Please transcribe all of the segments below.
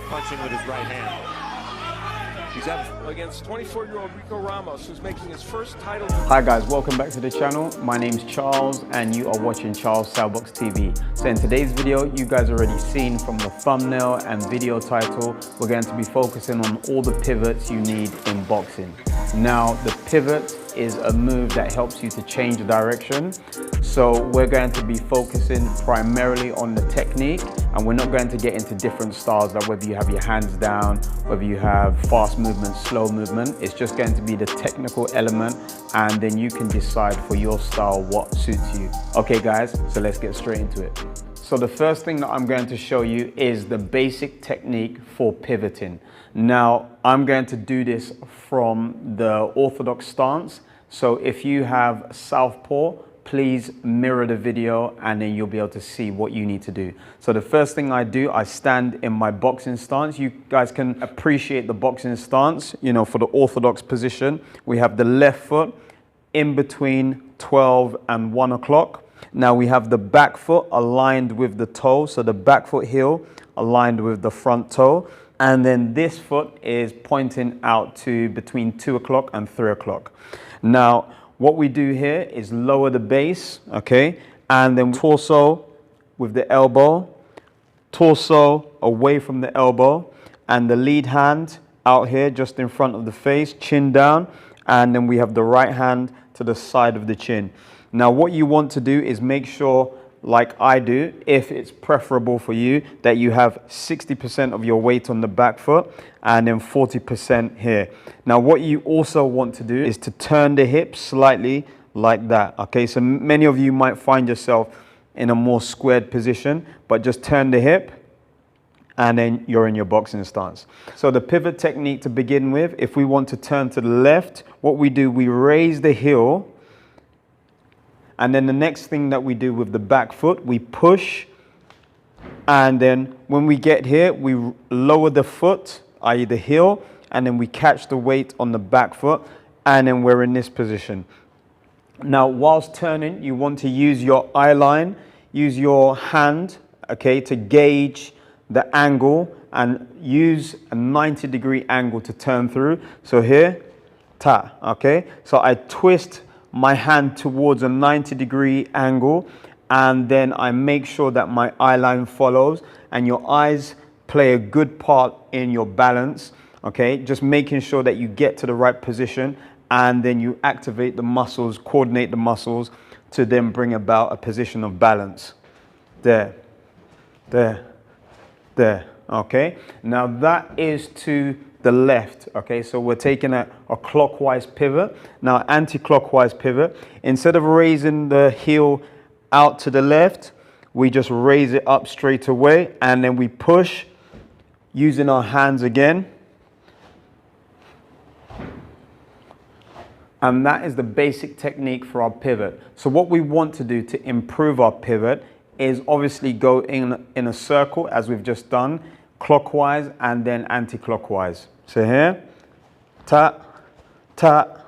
punching with his right hand. He's up against 24-year-old Rico Ramos, who's making his first title. Hi guys, welcome back to the channel. My name's Charles and you are watching Charles Cellbox TV. So in today's video, you guys already seen from the thumbnail and video title, we're going to be focusing on all the pivots you need in boxing. Now, the pivot is a move that helps you to change the direction. So we're going to be focusing primarily on the technique, and we're not going to get into different styles, like whether you have your hands down, whether you have fast movement, slow movement. It's just going to be the technical element, and then you can decide for your style what suits you. Okay guys, so let's get straight into it. So the first thing that I'm going to show you is the basic technique for pivoting. Now, I'm going to do this from the orthodox stance. So if you have southpaw, please mirror the video and then you'll be able to see what you need to do. So the first thing I do, I stand in my boxing stance. You guys can appreciate the boxing stance, you know, for the orthodox position. We have the left foot in between 12 and 1 o'clock. Now we have the back foot aligned with the toe. So the back foot heel aligned with the front toe. And then this foot is pointing out to between 2 o'clock and 3 o'clock. Now, what we do here is lower the base, okay? And then torso with the elbow, torso away from the elbow, and the lead hand out here just in front of the face, chin down, and then we have the right hand to the side of the chin. Now, what you want to do is make sure, like I do, if it's preferable for you, that you have 60% of your weight on the back foot and then 40% here. Now, what you also want to do is to turn the hips slightly like that. Okay, so many of you might find yourself in a more squared position, but just turn the hip and then you're in your boxing stance. So the pivot technique to begin with, if we want to turn to the left, what we do, we raise the heel. And then the next thing that we do with the back foot, we push. And then when we get here, we lower the foot, i.e. the heel, and then we catch the weight on the back foot, and then we're in this position. Now, whilst turning, you want to use your eye line, use your hand, okay, to gauge the angle and use a 90-degree angle to turn through. So here, ta, okay? So I twist my hand towards a 90-degree angle, and then I make sure that my eye line follows, and your eyes play a good part in your balance, okay? Just making sure that you get to the right position, and then you activate the muscles, coordinate the muscles to then bring about a position of balance. There, there, there, okay? Now that is to the left, okay? So we're taking a clockwise pivot. Now, anti-clockwise pivot. Instead of raising the heel out to the left, we just raise it up straight away, and then we push using our hands again. And that is the basic technique for our pivot. So what we want to do to improve our pivot is obviously go in a circle, as we've just done, clockwise and then anti-clockwise. So here, ta, ta,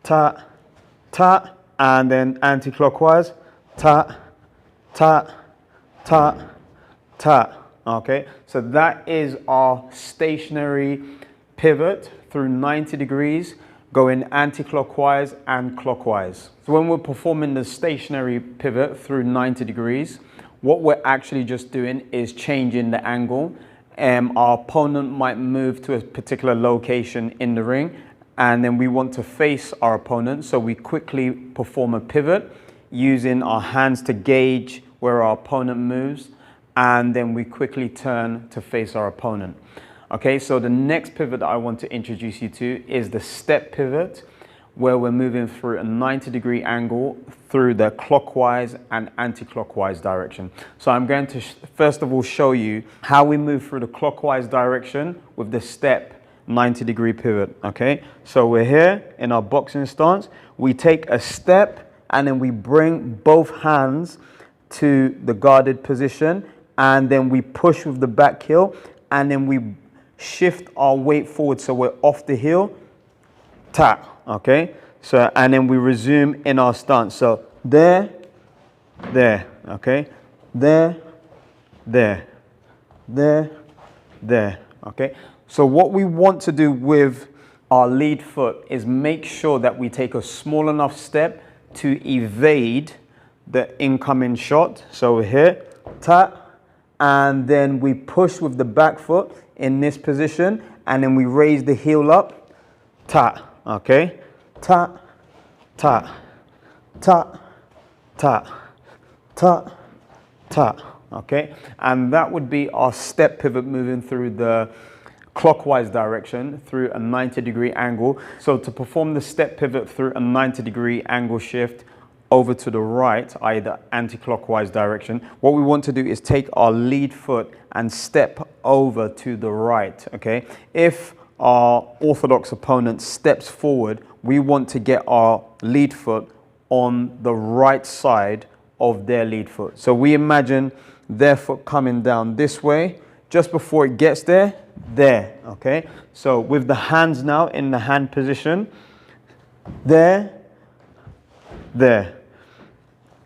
ta, ta, and then anti-clockwise, ta, ta, ta, ta. Okay, so that is our stationary pivot through 90 degrees, going anti-clockwise and clockwise. So when we're performing the stationary pivot through 90 degrees, what we're actually just doing is changing the angle. Our opponent might move to a particular location in the ring, and then we want to face our opponent. So we quickly perform a pivot using our hands to gauge where our opponent moves, and then we quickly turn to face our opponent. Okay, so the next pivot that I want to introduce you to is the step pivot, where we're moving through a 90-degree angle through the clockwise and anti-clockwise direction. So I'm going to first of all show you how we move through the clockwise direction with the step 90-degree pivot, okay? So we're here in our boxing stance. We take a step and then we bring both hands to the guarded position, and then we push with the back heel, and then we shift our weight forward so we're off the heel, tap. Okay, so, and then we resume in our stance. So there, there, okay, there, there, there, there, okay? So what we want to do with our lead foot is make sure that we take a small enough step to evade the incoming shot. So here, ta, and then we push with the back foot in this position, and then we raise the heel up, ta, okay? Ta, ta, ta, ta, ta, ta, okay? And that would be our step pivot moving through the clockwise direction through a 90-degree angle. So to perform the step pivot through a 90-degree angle shift over to the right, i.e. the anti-clockwise direction, what we want to do is take our lead foot and step over to the right, okay? If our orthodox opponent steps forward, we want to get our lead foot on the right side of their lead foot. So we imagine their foot coming down this way. Just before it gets there, okay? So with the hands now in the hand position, there, there,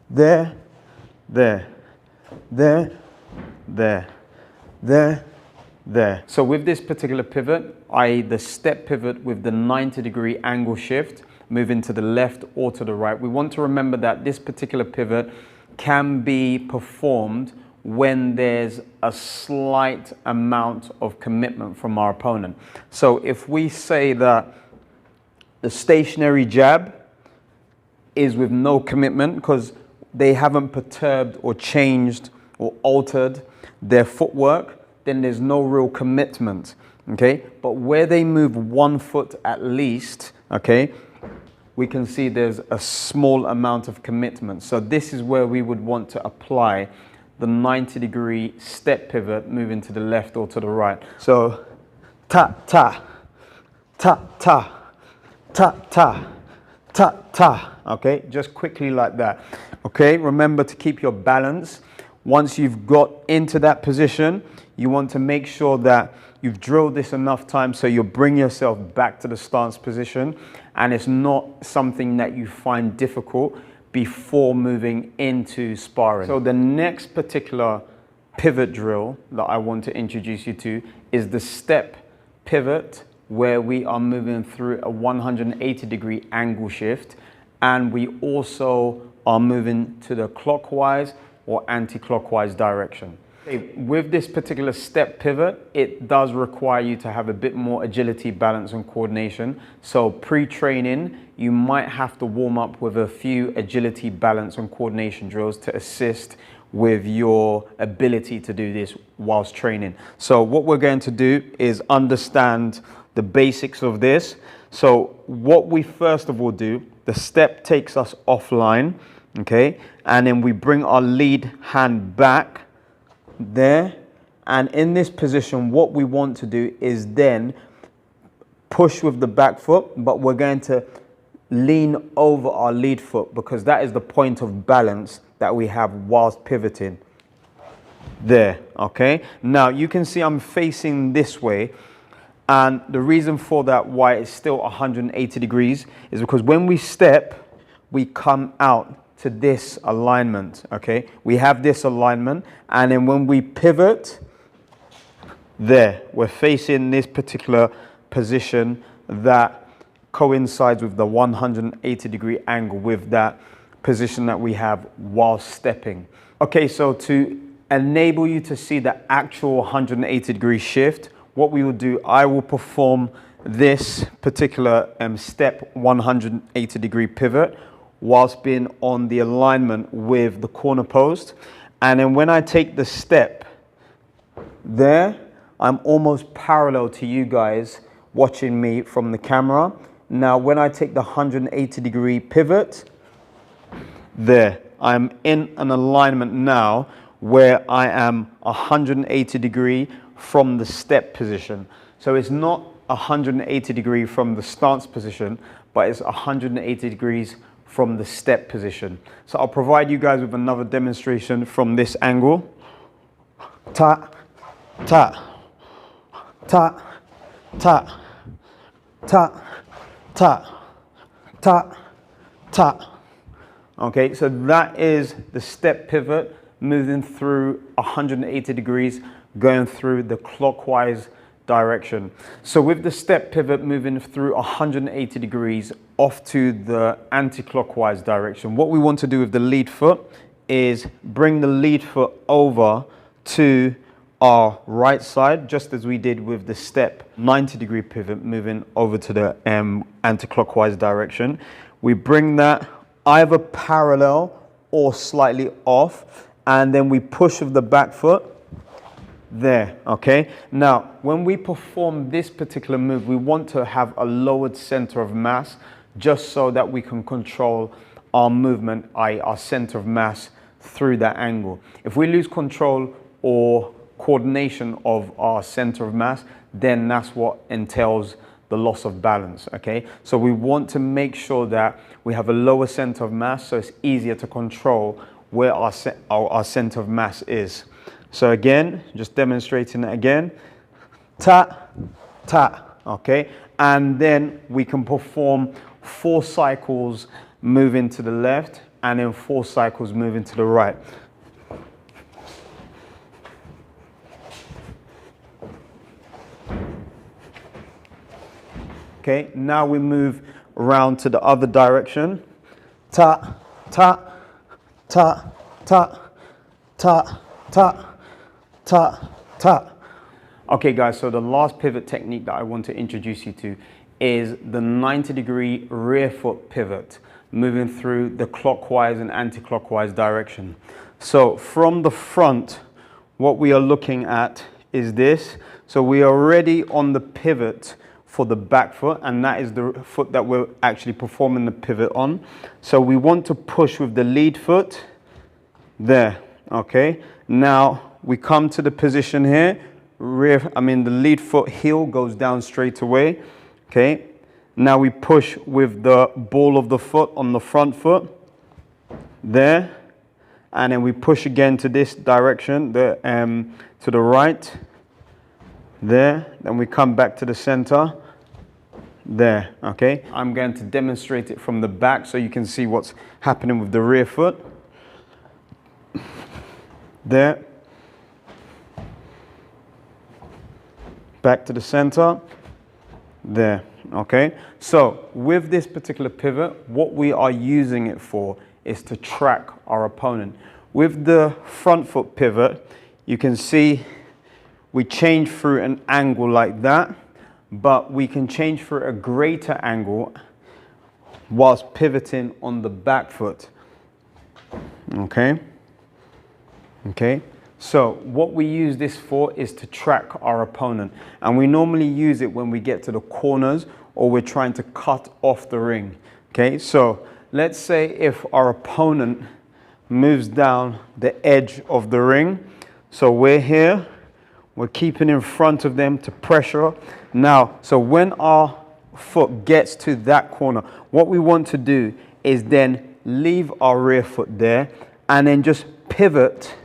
there, there, there, there, there, there. So with this particular pivot, i.e. the step pivot with the 90-degree angle shift, moving to the left or to the right, we want to remember that this particular pivot can be performed when there's a slight amount of commitment from our opponent. So if we say that the stationary jab is with no commitment because they haven't perturbed or changed or altered their footwork, then there's no real commitment, okay? But where they move one foot at least, okay, we can see there's a small amount of commitment. So this is where we would want to apply the 90-degree step pivot, moving to the left or to the right. So ta, ta, ta, ta, ta, ta, ta, ta, okay? Just quickly like that, okay? Remember to keep your balance. Once you've got into that position, you want to make sure that you've drilled this enough times so you'll bring yourself back to the stance position, and it's not something that you find difficult before moving into sparring. So the next particular pivot drill that I want to introduce you to is the step pivot, where we are moving through a 180-degree angle shift, and we also are moving to the clockwise or anti-clockwise direction. With this particular step pivot, it does require you to have a bit more agility, balance, and coordination. So pre-training, you might have to warm up with a few agility, balance, and coordination drills to assist with your ability to do this whilst training. So what we're going to do is understand the basics of this. So what we first of all do, the step takes us offline, okay? And then we bring our lead hand back there, and in this position what we want to do is then push with the back foot, but we're going to lean over our lead foot because that is the point of balance that we have whilst pivoting there, okay? Now you can see I'm facing this way, and the reason for that, why it's still 180 degrees, is because when we step, we come out to this alignment, okay? We have this alignment, and then when we pivot, there, we're facing this particular position that coincides with the 180-degree angle with that position that we have while stepping. Okay, so to enable you to see the actual 180-degree shift, what we will do, I will perform this particular step 180-degree pivot whilst being on the alignment with the corner post. And then when I take the step there, I'm almost parallel to you guys watching me from the camera. Now when I take the 180-degree pivot, there, I'm in an alignment now where I am 180 degree from the step position. So it's not 180 degree from the stance position, but it's 180 degrees from the step position. So I'll provide you guys with another demonstration from this angle. Ta, ta, ta, ta, ta, ta, ta, ta. Okay, so that is the step pivot, moving through 180 degrees, going through the clockwise direction. So with the step pivot moving through 180 degrees off to the anti-clockwise direction, what we want to do with the lead foot is bring the lead foot over to our right side, just as we did with the step 90-degree pivot moving over to the anti-clockwise direction. We bring that either parallel or slightly off, and then we push with the back foot there, okay? Now, when we perform this particular move, we want to have a lowered center of mass just so that we can control our movement, i.e. our center of mass through that angle. If we lose control or coordination of our center of mass, then that's what entails the loss of balance, okay? So we want to make sure that we have a lower center of mass so it's easier to control where our center of mass is. So again, just demonstrating it again, ta, ta, okay? And then we can perform 4 cycles moving to the left and then 4 cycles moving to the right. Okay, now we move around to the other direction. Ta, ta, ta, ta, ta, ta, ta, ta. Okay guys, so the last pivot technique that I want to introduce you to is the 90-degree rear foot pivot, moving through the clockwise and anti-clockwise direction. So from the front, what we are looking at is this. So we are already on the pivot for the back foot, and that is the foot that we're actually performing the pivot on. So we want to push with the lead foot there, okay? Now we come to the position here, the lead foot heel goes down straight away, okay? Now we push with the ball of the foot on the front foot there, and then we push again to this direction, to the right there, then we come back to the center there, okay? I'm going to demonstrate it from the back so you can see what's happening with the rear foot there, back to the center there, okay? So with this particular pivot, what we are using it for is to track our opponent. With the front foot pivot, you can see we change through an angle like that, but we can change for a greater angle whilst pivoting on the back foot, okay? Okay, so what we use this for is to track our opponent, and we normally use it when we get to the corners or we're trying to cut off the ring, okay? So let's say if our opponent moves down the edge of the ring, so we're here, we're keeping in front of them to pressure. Now, so when our foot gets to that corner, what we want to do is then leave our rear foot there and then just pivot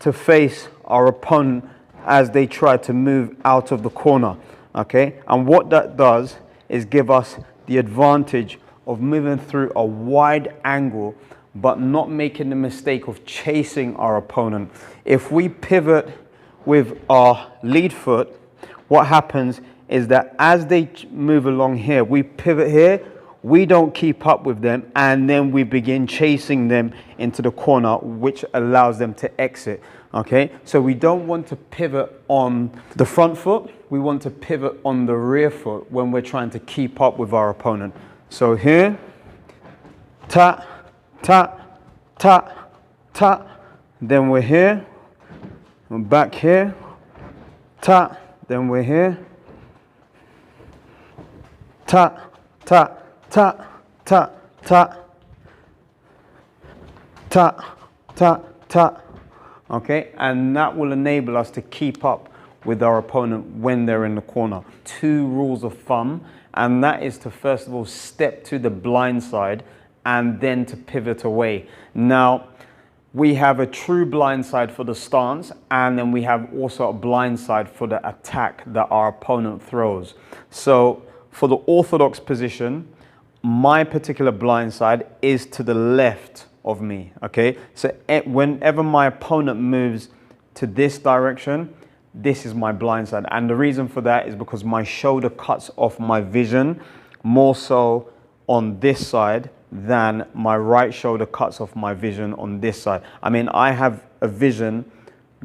to face our opponent as they try to move out of the corner, okay? And what that does is give us the advantage of moving through a wide angle but not making the mistake of chasing our opponent. If we pivot with our lead foot, what happens is that as they move along here, we pivot here, we don't keep up with them, and then we begin chasing them into the corner, which allows them to exit, okay? So we don't want to pivot on the front foot, we want to pivot on the rear foot when we're trying to keep up with our opponent. So here, ta, ta, ta, ta, then we're here, we're back here, ta, then we're here, ta, ta, ta, ta, ta, ta, ta, ta, okay? And that will enable us to keep up with our opponent when they're in the corner. 2 rules of thumb, and that is to first of all step to the blind side and then to pivot away. Now, we have a true blind side for the stance, and then we have also a blind side for the attack that our opponent throws. So for the orthodox position, my particular blind side is to the left of me, okay? So whenever my opponent moves to this direction, this is my blind side. And the reason for that is because my shoulder cuts off my vision more so on this side than my right shoulder cuts off my vision on this side. I mean, I have a vision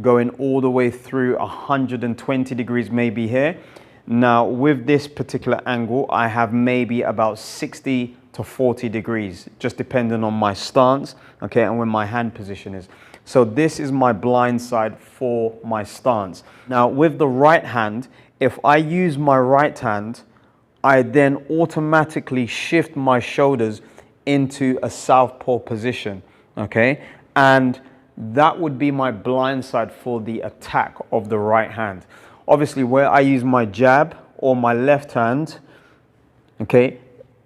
going all the way through 120 degrees maybe here. Now with this particular angle, I have maybe about 60 to 40 degrees, just depending on my stance, okay, and where my hand position is. So this is my blind side for my stance. Now with the right hand, if I use my right hand, I then automatically shift my shoulders into a southpaw position, okay? And that would be my blind side for the attack of the right hand. Obviously, where I use my jab or my left hand, okay,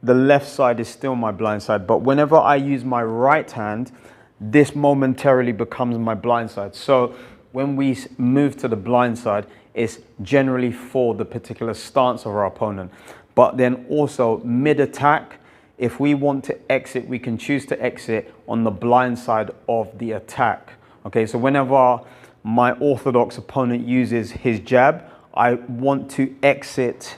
the left side is still my blind side. But whenever I use my right hand, this momentarily becomes my blind side. So when we move to the blind side, it's generally for the particular stance of our opponent. But then also mid-attack, if we want to exit, we can choose to exit on the blind side of the attack. Okay, so whenever my orthodox opponent uses his jab, I want to exit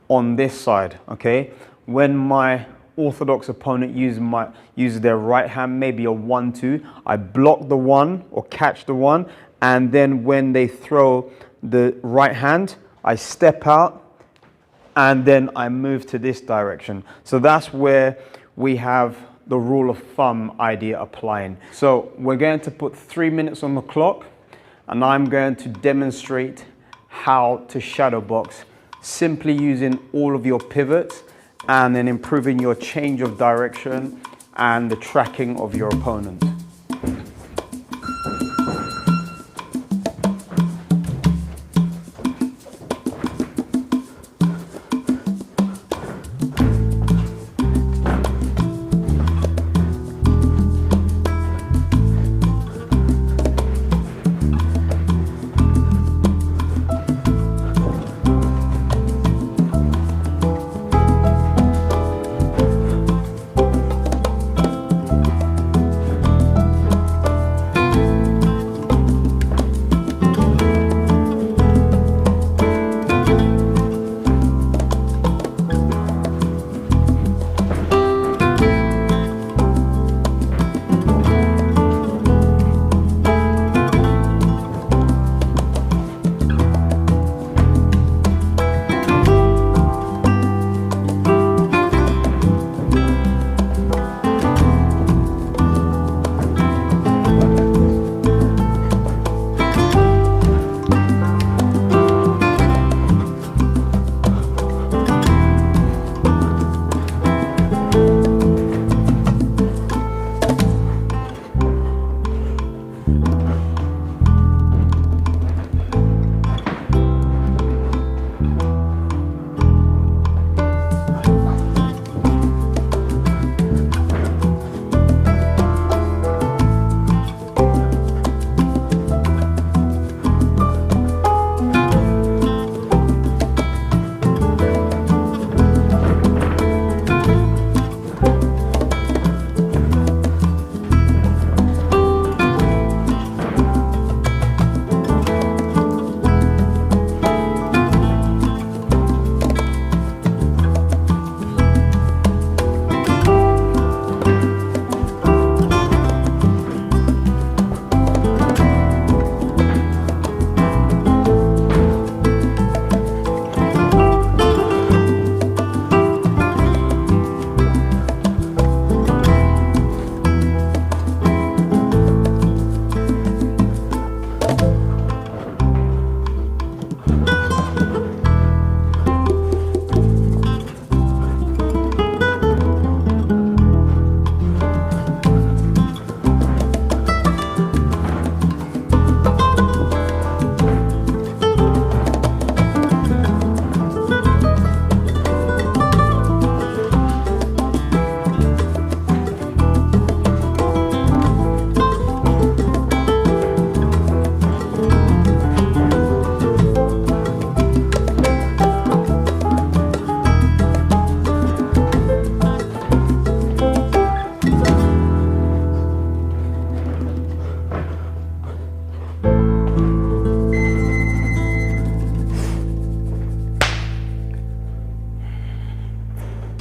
on this side, okay? When my orthodox opponent uses their right hand, maybe a 1-2, I block the one or catch the one, and then when they throw the right hand, I step out, and then I move to this direction. So that's where we have the rule of thumb idea applying. So we're going to put 3 minutes on the clock, and I'm going to demonstrate how to shadow box, simply using all of your pivots and then improving your change of direction and the tracking of your opponent.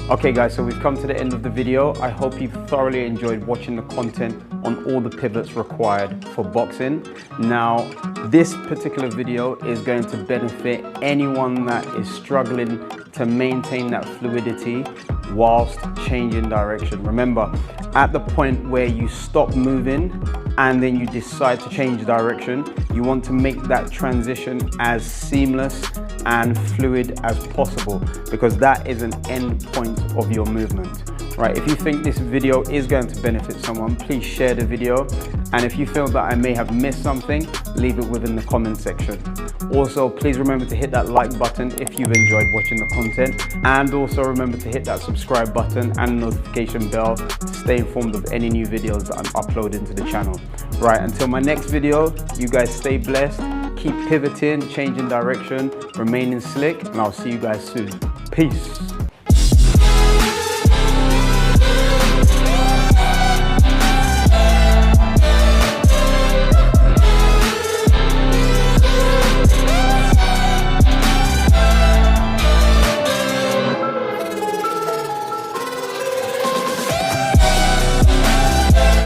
Okay guys, so we've come to the end of the video. I hope you've thoroughly enjoyed watching the content on all the pivots required for boxing. Now, this particular video is going to benefit anyone that is struggling to maintain that fluidity whilst changing direction. Remember, at the point where you stop moving and then you decide to change direction, you want to make that transition as seamless and fluid as possible, because that is an end point of your movement, right? If you think this video is going to benefit someone, please share the video. And if you feel that I may have missed something, leave it within the comment section. Also, please remember to hit that like button if you've enjoyed watching the content. And also remember to hit that subscribe button and notification bell to stay informed of any new videos that I'm uploading to the channel. Right, until my next video, you guys stay blessed, keep pivoting, changing direction, remaining slick, and I'll see you guys soon. Peace.